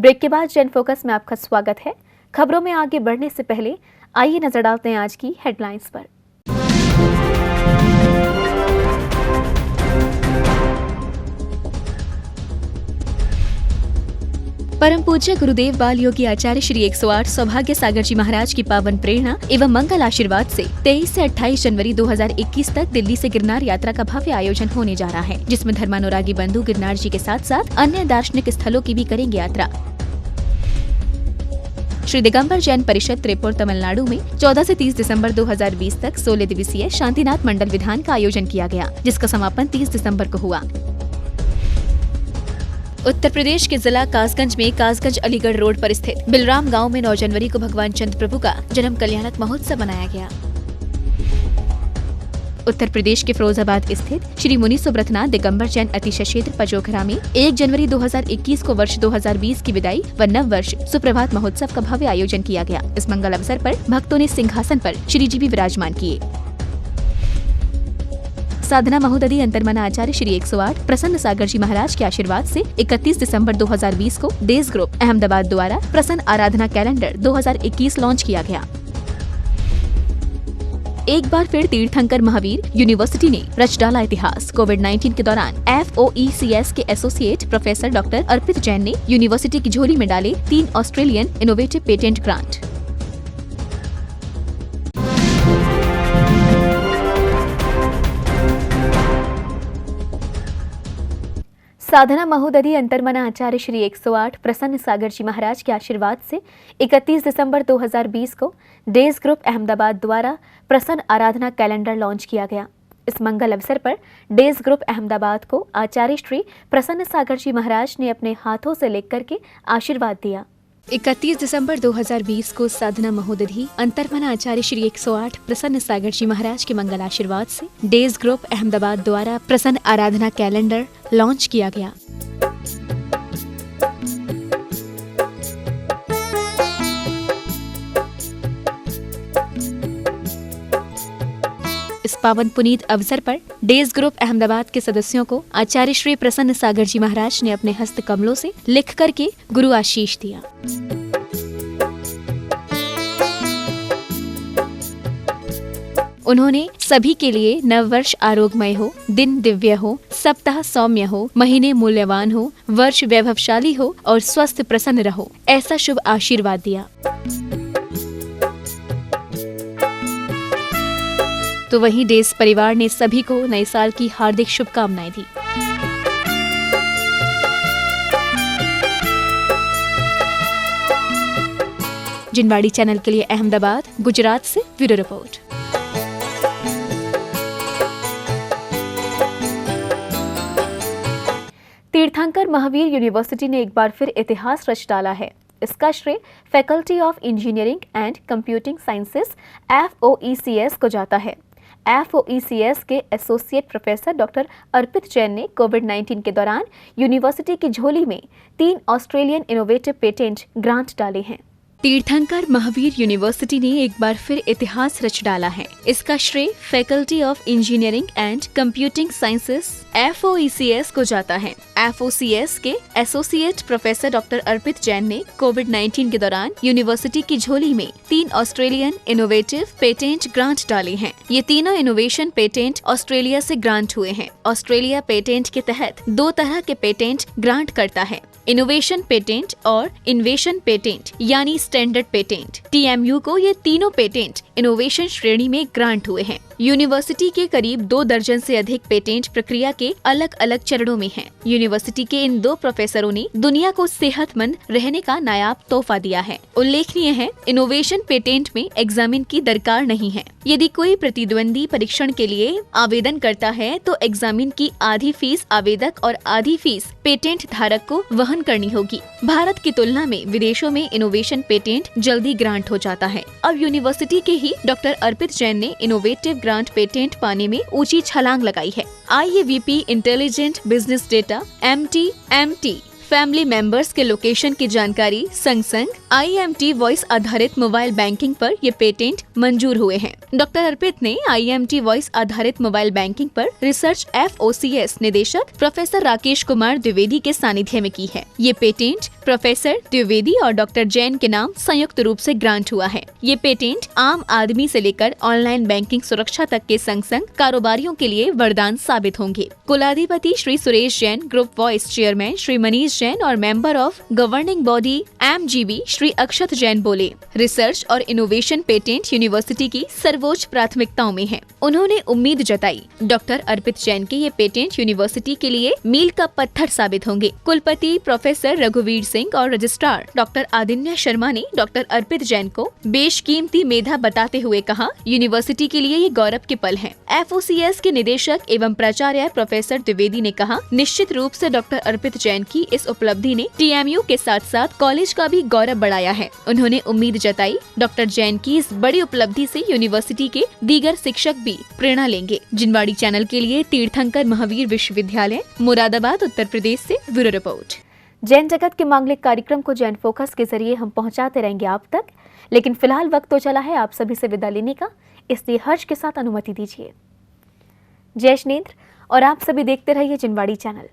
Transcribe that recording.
Break के बाद जन फोकस में आपका स्वागत है। खबरों में आगे बढ़ने से पहले आइए नजर डालते हैं आज की हेडलाइंस पर। परम पूज्य गुरुदेव बाल योगी आचार्य श्री 108 सौभाग्य सागर जी महाराज की पावन प्रेरणा एवं मंगल आशीर्वाद से 23 से 28 जनवरी 2021 तक दिल्ली से गिरनार यात्रा का भव्य आयोजन होने जा रहा है, जिसमें धर्मानुरागी बंधु गिरनार जी के साथ साथ अन्य दार्शनिक स्थलों की भी करेंगे यात्रा। श्री दिगंबर जैन परिषद त्रिपुर तमिलनाडु में 14 से 30 दिसंबर 2020 तक 16 दिवसीय शांतिनाथ मंडल विधान का आयोजन किया गया, जिसका समापन 30 दिसंबर को हुआ। उत्तर प्रदेश के जिला कासगंज में कासगंज अलीगढ़ रोड पर स्थित बिलराम गांव में 9 जनवरी को भगवान चंद्र प्रभु का जन्म कल्याणक महोत्सव मनाया गया। उत्तर प्रदेश के फिरोजाबाद स्थित श्री मुनि सुब्रतनाथ दिगंबर जैन अतिशय क्षेत्र पचोखरा में 1 जनवरी 2021 को वर्ष 2020 की विदाई व नव वर्ष सुप्रभात महोत्सव का भव्य आयोजन किया गया। इस मंगल अवसर पर भक्तों ने सिंहासन पर श्री जी भी विराजमान किए। साधना महोदधि अंतर्मना आचार्य श्री 108 प्रसन्न सागर जी महाराज के आशीर्वाद से 31 दिसंबर 2020 को देश ग्रुप अहमदाबाद द्वारा प्रसन्न आराधना कैलेंडर 2021 लॉन्च किया गया। एक बार फिर तीर्थंकर महावीर यूनिवर्सिटी ने रच डाला इतिहास। कोविड-19 के दौरान FOECS के एसोसिएट प्रोफेसर डॉक्टर अर्पित जैन ने यूनिवर्सिटी की झोली में डाले 3 ऑस्ट्रेलियन इनोवेटिव पेटेंट ग्रांट। साधना महोदधि अंतर्मना आचार्य श्री 108 प्रसन्न सागर जी महाराज के आशीर्वाद से 31 दिसंबर 2020 को डेज ग्रुप अहमदाबाद द्वारा प्रसन्न आराधना कैलेंडर लॉन्च किया गया। इस मंगल अवसर पर डेज ग्रुप अहमदाबाद को आचार्य श्री प्रसन्न सागर जी महाराज ने अपने हाथों से लिख करके आशीर्वाद दिया। 31 दिसंबर 2020 को साधना महोदधि अंतर्मना आचार्य श्री 108 प्रसन्न सागर जी महाराज के मंगल आशीर्वाद से डेज ग्रुप अहमदाबाद द्वारा प्रसन्न आराधना कैलेंडर लॉन्च किया गया। इस पावन पुनीत अवसर पर डेज ग्रुप अहमदाबाद के सदस्यों को आचार्य श्री प्रसन्न सागर जी महाराज ने अपने हस्त कमलों से लिख करके गुरु आशीष दिया। उन्होंने सभी के लिए नव वर्ष आरोग्यमय हो, दिन दिव्य हो, सप्ताह सौम्य हो, महीने मूल्यवान हो, वर्ष वैभवशाली हो और स्वस्थ प्रसन्न रहो, ऐसा शुभ आशीर्वाद दिया। तो वहीं डेज परिवार ने सभी को नए साल की हार्दिक शुभकामनाएं दी। जिनवाड़ी चैनल के लिए अहमदाबाद, गुजरात से ब्यूरो रिपोर्ट। तीर्थंकर महावीर यूनिवर्सिटी ने एक बार फिर इतिहास रच डाला है। इसका श्रेय faculty of engineering and computing sciences FOECS को जाता है। FOECS के एसोसिएट प्रोफेसर डॉक्टर अर्पित जैन ने कोविड-19 के दौरान यूनिवर्सिटी की झोली में 3 ऑस्ट्रेलियन इनोवेटिव पेटेंट ग्रांट डाले हैं। तीर्थंकर महावीर यूनिवर्सिटी ने एक बार फिर इतिहास रच डाला है। इसका श्रेय faculty of engineering and computing sciences FOECS को जाता है। FOECS के एसोसिएट प्रोफेसर डॉक्टर अर्पित जैन ने कोविड-19 के दौरान यूनिवर्सिटी की झोली में 3 ऑस्ट्रेलियन इनोवेटिव पेटेंट ग्रांट डाले हैं। ये तीनों इनोवेशन पेटेंट ऑस्ट्रेलिया से ग्रांट हुए हैं। ऑस्ट्रेलिया पेटेंट के तहत 2 तरह के पेटेंट ग्रांट करता है, इनोवेशन पेटेंट और इन्वेशन पेटेंट यानी स्टैंडर्ड पेटेंट। TMU को ये तीनों पेटेंट इनोवेशन श्रेणी में ग्रांट हुए हैं। यूनिवर्सिटी के करीब 2 दर्जन से अधिक पेटेंट प्रक्रिया के अलग अलग चरणों में हैं। यूनिवर्सिटी के इन 2 प्रोफेसरों ने दुनिया को सेहतमंद रहने का नायाब तोहफा दिया है। उल्लेखनीय है, इनोवेशन पेटेंट में एग्जामिन की दरकार नहीं है। यदि कोई प्रतिद्वंदी परीक्षण के लिए आवेदन करता है तो एग्जामिन की आधी फीस आवेदक और आधी फीस पेटेंट धारक को वहन करनी होगी। भारत की तुलना में विदेशों में इनोवेशन पेटेंट जल्दी ग्रांट हो जाता है। अब यूनिवर्सिटी के ही डॉक्टर अर्पित जैन ने इनोवेटिव ग्रांट पेटेंट पाने में ऊंची छलांग लगाई है। IAVP intelligent business data MT family members के लोकेशन की जानकारी संग संग IMT वॉइस आधारित मोबाइल बैंकिंग पर ये पेटेंट मंजूर हुए हैं। डॉक्टर अर्पित ने IMT वॉइस आधारित मोबाइल बैंकिंग पर रिसर्च FOCS निदेशक प्रोफेसर राकेश कुमार द्विवेदी के सानिध्य में की है। ये पेटेंट प्रोफेसर द्विवेदी और डॉक्टर जैन के नाम संयुक्त रूप से ग्रांट हुआ है। ये पेटेंट आम आदमी से लेकर ऑनलाइन बैंकिंग सुरक्षा तक के संग संग कारोबारियों के लिए वरदान साबित होंगे। कुलाधिपति Shri Suresh Jain, group vice chairman Shri Manish Jain और member of governing body MGB Shri Akshat Jain बोले, रिसर्च और इनोवेशन पेटेंट यूनिवर्सिटी की सर्वोच्च प्राथमिकताओं में है। उन्होंने उम्मीद जताई डॉक्टर अर्पित जैन के ये पेटेंट यूनिवर्सिटी के लिए मील का पत्थर साबित होंगे। कुलपति प्रोफेसर रघुवीर सिंह और रजिस्ट्रार डॉक्टर आदिन्या शर्मा ने डॉक्टर अर्पित जैन को बेशकीमती मेधा बताते हुए कहा, यूनिवर्सिटी के लिए ये गौरव के पल हैं। FOCS के निदेशक एवं प्राचार्य प्रोफेसर द्विवेदी ने कहा, निश्चित रूप से डॉक्टर अर्पित जैन की इस उपलब्धि ने TMU के साथ साथ कॉलेज का भी गौरव बढ़ाया है। उन्होंने उम्मीद जताई डॉक्टर जैन की इस बड़ी उपलब्धि से यूनिवर्सिटी के दीगर शिक्षक भी प्रेरणा लेंगे। जिनवाड़ी चैनल के लिए तीर्थंकर महावीर विश्वविद्यालय, मुरादाबाद, उत्तर प्रदेश से ब्यूरो रिपोर्ट। जैन जगत के मांगलिक कार्यक्रम को जैन फोकस के जरिए हम पहुंचाते रहेंगे आप तक, लेकिन फिलहाल वक्त तो चला है आप सभी से विदा लेने का, इसलिए हर्ष के साथ अनुमति दीजिए। जय श्नेत्र और आप सभी देखते रहिए जिनवाड़ी चैनल।